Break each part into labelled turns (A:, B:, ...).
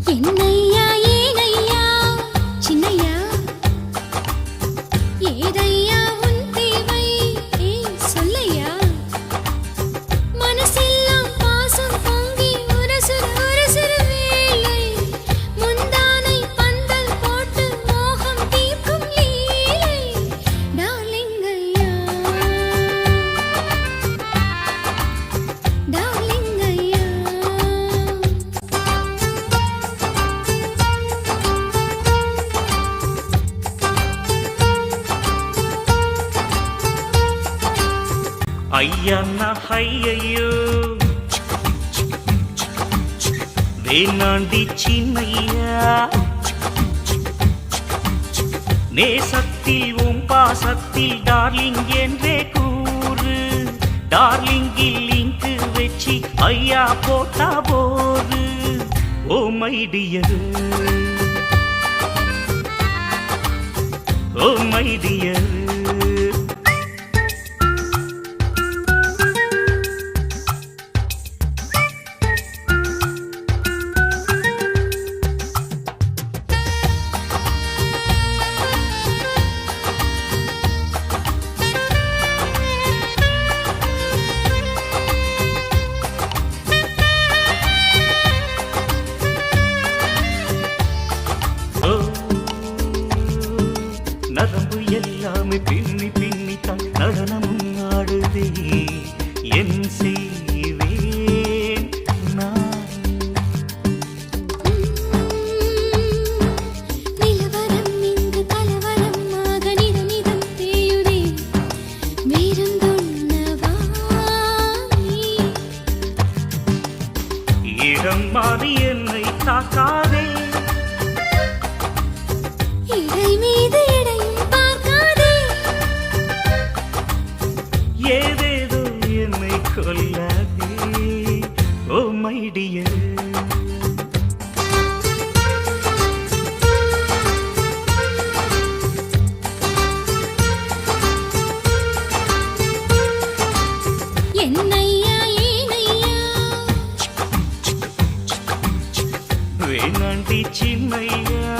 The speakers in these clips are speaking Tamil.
A: என்னையா ஏனையா சின்னையா ஏதையா உன் தேவை சொல்லையா மனசெல்லாம் பாசம் பொங்கி உரசுற வேளை முந்தானை பந்தல் போட்டு மோகம் தீர்க்கும் லீலை டார்லிங்கையா டார்லிங்கையா
B: ஐயன்னா ஐயையோ வேணாண்டி சின்னையா நேசத்தில் உன் பாசத்தில் டார்லிங் என்றே கூறு டார்லிங்கில் இங்கு வச்சு ஐயா போட்டா போரு oh my dear oh my dear நரம்பு எல்லாமே பின்னி பின்னித்தான் நடனமும் ஆடுதே என் செய்வேன் நான்
A: நிலவரம் இங்கு கலவரமாக நிதம் தேயுதே வீரந்தொன்னவா
B: இடம் மாறி என்னை தாக்காதே
A: இடை மீது இடையும் பார்க்காதே
B: ஏதேதோ என்னை கொல்லாதே ஓ மை டியர்
A: என்னையா ஏனையா
B: வேணாண்டி சின்னையா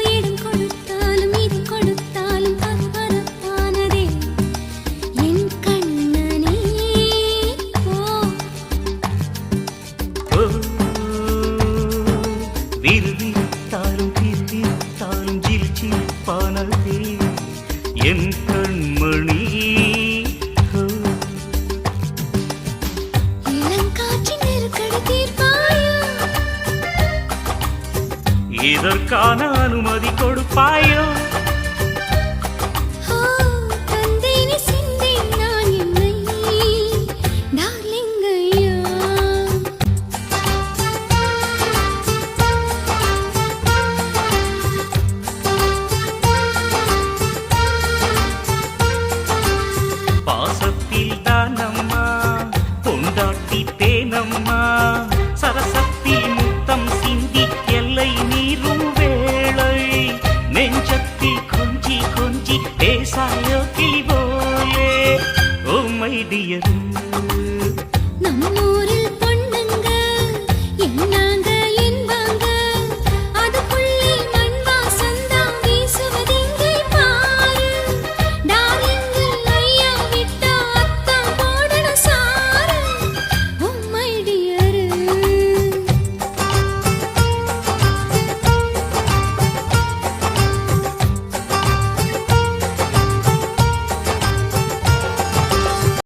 A: இடம் கொடுத்தாலும் இது கொடுத்தாலும் பரபரப்பானதே என் கண்ணனே
B: ஓ விருவித்தாலும் திருவித்தாலும் ஜில் சிரிப்பானதே என் கண்மணி
A: இளங்காற்றின் நெருக்கடி தீர்ப்பாயோ
B: இதற்கான அனுமதி கொடுப்பாயோ